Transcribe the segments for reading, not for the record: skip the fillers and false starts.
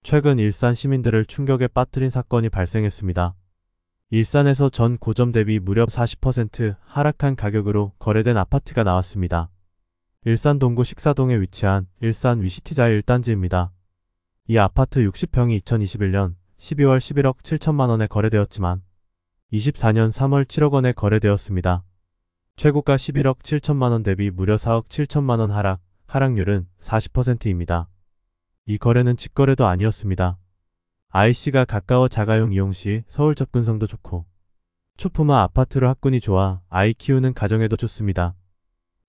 최근 일산 시민들을 충격에 빠뜨린 사건이 발생했습니다. 일산에서 전 고점 대비 무려 40% 하락한 가격으로 거래된 아파트가 나왔습니다. 일산 동구 식사동에 위치한 일산 위시티자의 1단지입니다. 이 아파트 60평이 2021년 12월 11억 7천만 원에 거래되었지만 24년 3월 7억 원에 거래되었습니다. 최고가 11억 7천만 원 대비 무려 4억 7천만 원 하락률은 40%입니다. 이 거래는 직거래도 아니었습니다. IC가 가까워 자가용 이용 시 서울 접근성도 좋고 초품화 아파트로 학군이 좋아 아이 키우는 가정에도 좋습니다.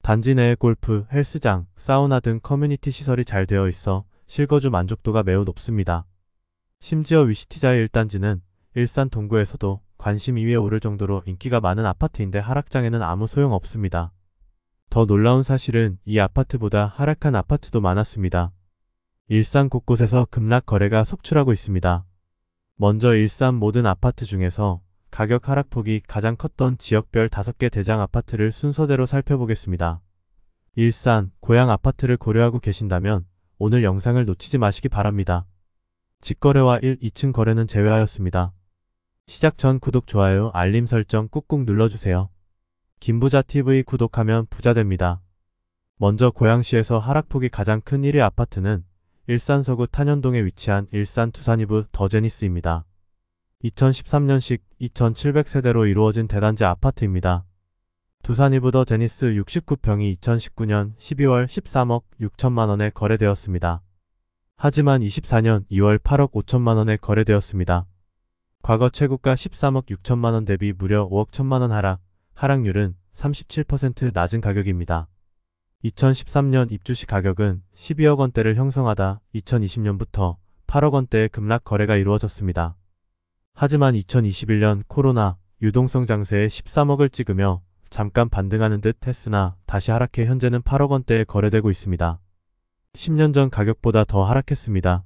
단지 내에 골프, 헬스장, 사우나 등 커뮤니티 시설이 잘 되어 있어 실거주 만족도가 매우 높습니다. 심지어 위시티자의 1단지는 일산 동구에서도 관심 2위에 오를 정도로 인기가 많은 아파트인데 하락장에는 아무 소용 없습니다. 더 놀라운 사실은 이 아파트보다 하락한 아파트도 많았습니다. 일산 곳곳에서 급락 거래가 속출하고 있습니다. 먼저 일산 모든 아파트 중에서 가격 하락폭이 가장 컸던 지역별 5개 대장 아파트를 순서대로 살펴보겠습니다. 일산, 고양 아파트를 고려하고 계신다면 오늘 영상을 놓치지 마시기 바랍니다. 직거래와 1, 2층 거래는 제외하였습니다. 시작 전 구독, 좋아요, 알림 설정 꾹꾹 눌러주세요. 김부자TV 구독하면 부자 됩니다. 먼저 고양시에서 하락폭이 가장 큰 1위 아파트는 일산 서구 탄현동에 위치한 일산 두산이브 더 제니스입니다. 2013년식 2700세대로 이루어진 대단지 아파트입니다. 두산이브 더 제니스 69평이 2019년 12월 13억 6천만 원에 거래되었습니다. 하지만 24년 2월 8억 5천만 원에 거래되었습니다. 과거 최고가 13억 6천만 원 대비 무려 5억 1천만 원 하락률은 37% 낮은 가격입니다. 2013년 입주 시 가격은 12억 원대를 형성하다 2020년부터 8억 원대의 급락 거래가 이루어졌습니다. 하지만 2021년 코로나 유동성 장세에 13억을 찍으며 잠깐 반등하는 듯 했으나 다시 하락해 현재는 8억 원대에 거래되고 있습니다. 10년 전 가격보다 더 하락했습니다.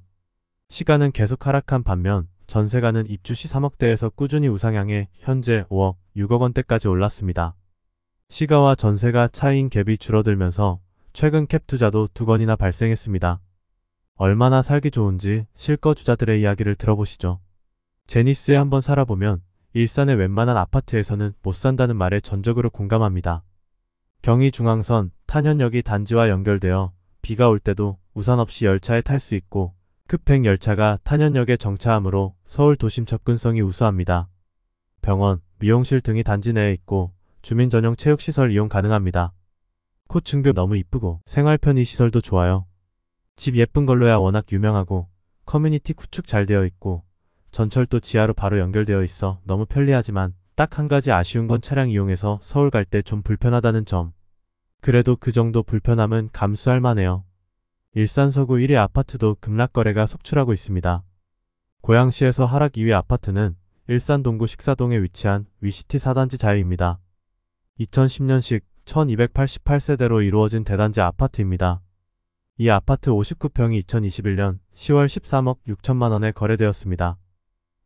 시가는 계속 하락한 반면 전세가는 입주 시 3억대에서 꾸준히 우상향해 현재 5억, 6억 원대까지 올랐습니다. 시가와 전세가 차이인 갭이 줄어들면서 최근 캡 투자도 2건이나 발생했습니다. 얼마나 살기 좋은지 실거주자들의 이야기를 들어보시죠. 제니스에 한번 살아보면 일산의 웬만한 아파트에서는 못 산다는 말에 전적으로 공감합니다. 경의중앙선, 탄현역이 단지와 연결되어 비가 올 때도 우산 없이 열차에 탈 수 있고 급행 열차가 탄현역에 정차하므로 서울 도심 접근성이 우수합니다. 병원, 미용실 등이 단지 내에 있고 주민 전용 체육시설 이용 가능합니다. 코층뷰 너무 이쁘고 생활 편의 시설도 좋아요. 집 예쁜 걸로야 워낙 유명하고 커뮤니티 구축 잘 되어 있고 전철도 지하로 바로 연결되어 있어 너무 편리하지만 딱 한 가지 아쉬운 건 차량 이용해서 서울 갈 때 좀 불편하다는 점. 그래도 그 정도 불편함은 감수할 만해요. 일산 서구 1위 아파트도 급락 거래가 속출하고 있습니다. 고양시에서 하락 2위 아파트는 일산 동구 식사동에 위치한 위시티 4단지 자유입니다. 2010년식 1288세대로 이루어진 대단지 아파트입니다. 이 아파트 59평이 2021년 10월 13억 6천만 원에 거래되었습니다.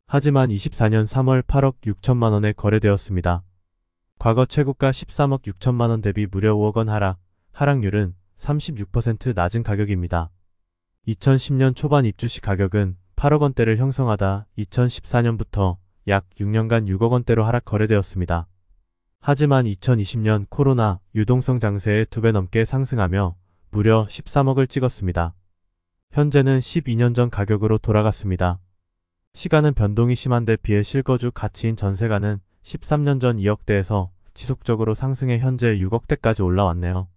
하지만 24년 3월 8억 6천만 원에 거래되었습니다. 과거 최고가 13억 6천만 원 대비 무려 5억 원 하락률은 36% 낮은 가격입니다. 2010년 초반 입주 시 가격은 8억 원대를 형성하다 2014년부터 약 6년간 6억 원대로 하락 거래되었습니다. 하지만 2020년 코로나 유동성 장세에 2배 넘게 상승하며 무려 13억을 찍었습니다. 현재는 12년 전 가격으로 돌아갔습니다. 시가는 변동이 심한데 비해 실거주 가치인 전세가는 13년 전 2억대에서 지속적으로 상승해 현재 6억대까지 올라왔네요.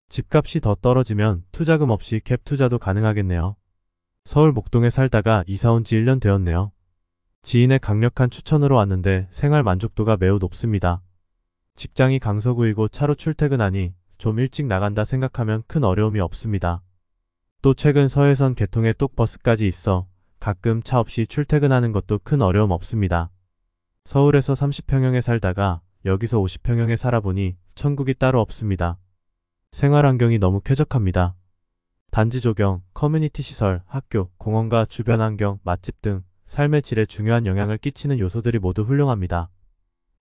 집값이 더 떨어지면 투자금 없이 갭 투자도 가능하겠네요. 서울 목동에 살다가 이사 온 지 1년 되었네요. 지인의 강력한 추천으로 왔는데 생활 만족도가 매우 높습니다. 직장이 강서구이고 차로 출퇴근하니 좀 일찍 나간다 생각하면 큰 어려움이 없습니다. 또 최근 서해선 개통에 똑버스까지 있어 가끔 차 없이 출퇴근하는 것도 큰 어려움 없습니다. 서울에서 30평형에 살다가 여기서 50평형에 살아보니 천국이 따로 없습니다. 생활 환경이 너무 쾌적합니다. 단지 조경, 커뮤니티 시설, 학교, 공원과 주변 환경, 맛집 등 삶의 질에 중요한 영향을 끼치는 요소들이 모두 훌륭합니다.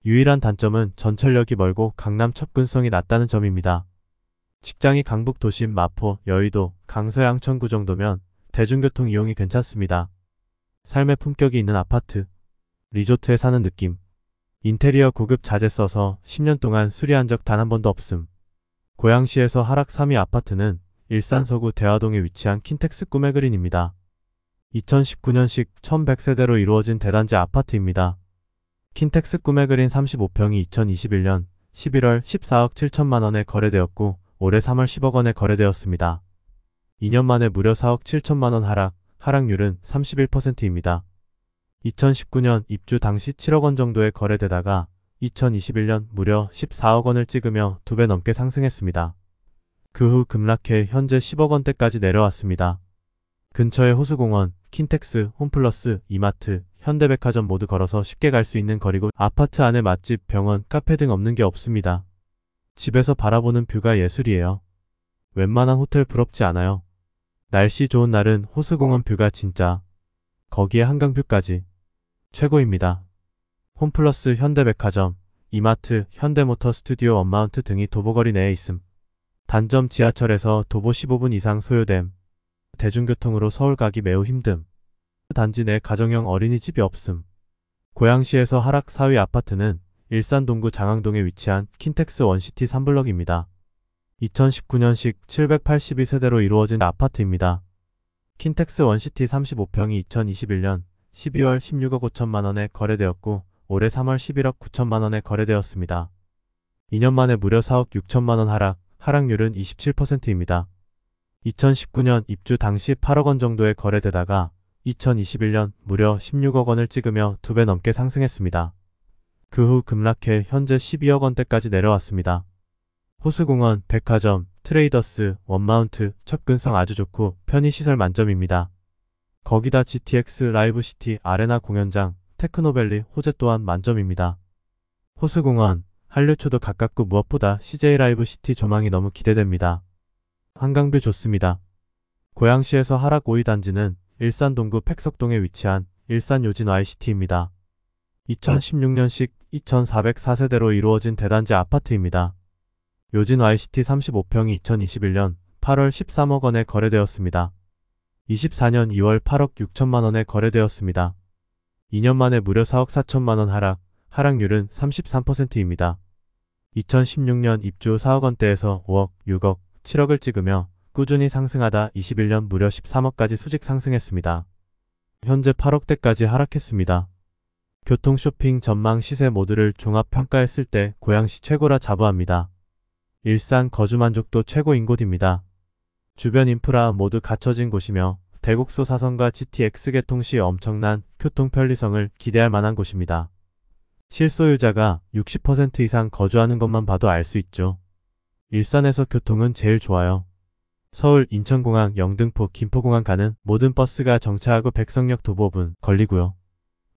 유일한 단점은 전철역이 멀고 강남 접근성이 낮다는 점입니다. 직장이 강북 도심 마포, 여의도, 강서 양천구 정도면 대중교통 이용이 괜찮습니다. 삶의 품격이 있는 아파트. 리조트에 사는 느낌. 인테리어 고급 자재 써서 10년 동안 수리한 적 단 한 번도 없음. 고양시에서 하락 3위 아파트는 일산 서구 대화동에 위치한 킨텍스 꿈의 그린입니다. 2019년식 1100세대로 이루어진 대단지 아파트입니다. 킨텍스 꿈의 그린 35평이 2021년 11월 14억 7천만 원에 거래되었고 올해 3월 10억 원에 거래되었습니다. 2년 만에 무려 4억 7천만 원 하락률은 31%입니다. 2019년 입주 당시 7억 원 정도에 거래되다가 2021년 무려 14억 원을 찍으며 2배 넘게 상승했습니다. 그 후 급락해 현재 10억 원대까지 내려왔습니다. 근처에 호수공원, 킨텍스, 홈플러스, 이마트, 현대백화점 모두 걸어서 쉽게 갈 수 있는 거리고 아파트 안에 맛집, 병원, 카페 등 없는 게 없습니다. 집에서 바라보는 뷰가 예술이에요. 웬만한 호텔 부럽지 않아요. 날씨 좋은 날은 호수공원 뷰가 진짜. 거기에 한강뷰까지. 최고입니다. 홈플러스, 현대백화점, 이마트, 현대모터 스튜디오 원마운트 등이 도보거리 내에 있음. 단점 지하철에서 도보 15분 이상 소요됨. 대중교통으로 서울 가기 매우 힘듦. 단지 내 가정형 어린이집이 없음. 고양시에서 하락 4위 아파트는 일산 동구 장항동에 위치한 킨텍스 원시티 3블럭입니다. 2019년식 782세대로 이루어진 아파트입니다. 킨텍스 원시티 35평이 2021년 12월 16억 5천만 원에 거래되었고 올해 3월 11억 9천만 원에 거래되었습니다. 2년 만에 무려 4억 6천만 원 하락률은 27%입니다. 2019년 입주 당시 8억 원 정도에 거래되다가 2021년 무려 16억 원을 찍으며 2배 넘게 상승했습니다. 그 후 급락해 현재 12억 원대까지 내려왔습니다. 호수공원, 백화점, 트레이더스, 원마운트, 접근성 아주 좋고 편의시설 만점입니다. 거기다 GTX 라이브시티 아레나 공연장, 테크노밸리 호재 또한 만점입니다. 호수공원, 한류초도 가깝고 무엇보다 CJ 라이브시티 조망이 너무 기대됩니다. 한강뷰 좋습니다. 고양시에서 하락 5위 단지는 일산 동구 팩석동에 위치한 일산 요진 YCT입니다. 2016년식 2404세대로 이루어진 대단지 아파트입니다. 요진 YCT 35평이 2021년 8월 13억 원에 거래되었습니다. 24년 2월 8억 6천만 원에 거래되었습니다. 2년 만에 무려 4억 4천만 원 하락률은 33%입니다. 2016년 입주 4억 원대에서 5억, 6억, 7억을 찍으며 꾸준히 상승하다 21년 무려 13억까지 수직 상승했습니다. 현재 8억대까지 하락했습니다. 교통, 쇼핑, 전망, 시세 모두를 종합 평가했을 때 고양시 최고라 자부합니다. 일산 거주 만족도 최고인 곳입니다. 주변 인프라 모두 갖춰진 곳이며 대곡소 사선과 GTX 개통 시 엄청난 교통 편리성을 기대할 만한 곳입니다. 실소유자가 60% 이상 거주하는 것만 봐도 알 수 있죠. 일산에서 교통은 제일 좋아요. 서울, 인천공항, 영등포, 김포공항 가는 모든 버스가 정차하고 백석역 도보 5분 걸리고요.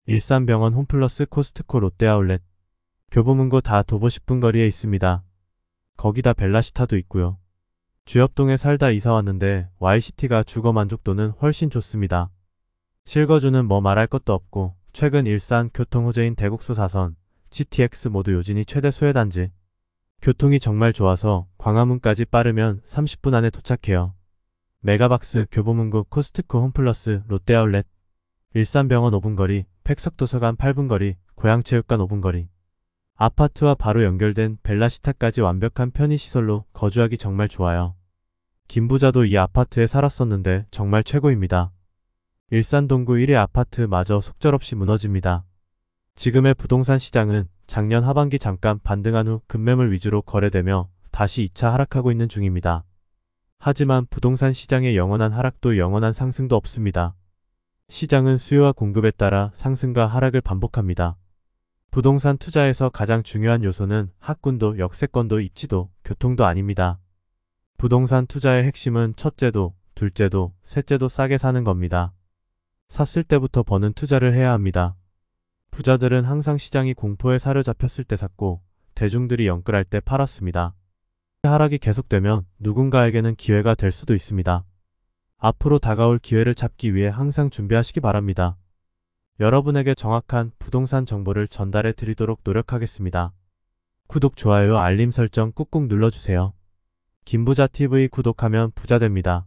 일산병원, 홈플러스, 코스트코, 롯데아울렛, 교보문고 다 도보 10분 거리에 있습니다. 거기다 벨라시타도 있고요. 주엽동에 살다 이사 왔는데 YCT가 주거 만족도는 훨씬 좋습니다. 실거주는 뭐 말할 것도 없고 최근 일산 교통 호재인 대곡소 사선, GTX 모두 요진이 최대 수혜단지. 교통이 정말 좋아서 광화문까지 빠르면 30분 안에 도착해요. 메가박스, 교보문고, 코스트코, 홈플러스, 롯데아울렛, 일산병원 5분 거리, 팩석도서관 8분 거리, 고양체육관 5분 거리. 아파트와 바로 연결된 벨라시타까지 완벽한 편의시설로 거주하기 정말 좋아요. 김부자도 이 아파트에 살았었는데 정말 최고입니다. 일산 동구 1위 아파트마저 속절없이 무너집니다. 지금의 부동산 시장은 작년 하반기 잠깐 반등한 후 급매물 위주로 거래되며 다시 2차 하락하고 있는 중입니다. 하지만 부동산 시장의 영원한 하락도 영원한 상승도 없습니다. 시장은 수요와 공급에 따라 상승과 하락을 반복합니다. 부동산 투자에서 가장 중요한 요소는 학군도, 역세권도, 입지도, 교통도 아닙니다. 부동산 투자의 핵심은 첫째도, 둘째도, 셋째도 싸게 사는 겁니다. 샀을 때부터 버는 투자를 해야 합니다. 부자들은 항상 시장이 공포에 사로잡혔을 때 샀고 대중들이 영끌할 때 팔았습니다. 하락이 계속되면 누군가에게는 기회가 될 수도 있습니다. 앞으로 다가올 기회를 잡기 위해 항상 준비하시기 바랍니다. 여러분에게 정확한 부동산 정보를 전달해 드리도록 노력하겠습니다. 구독, 좋아요, 알림 설정 꾹꾹 눌러주세요. 김부자TV 구독하면 부자 됩니다.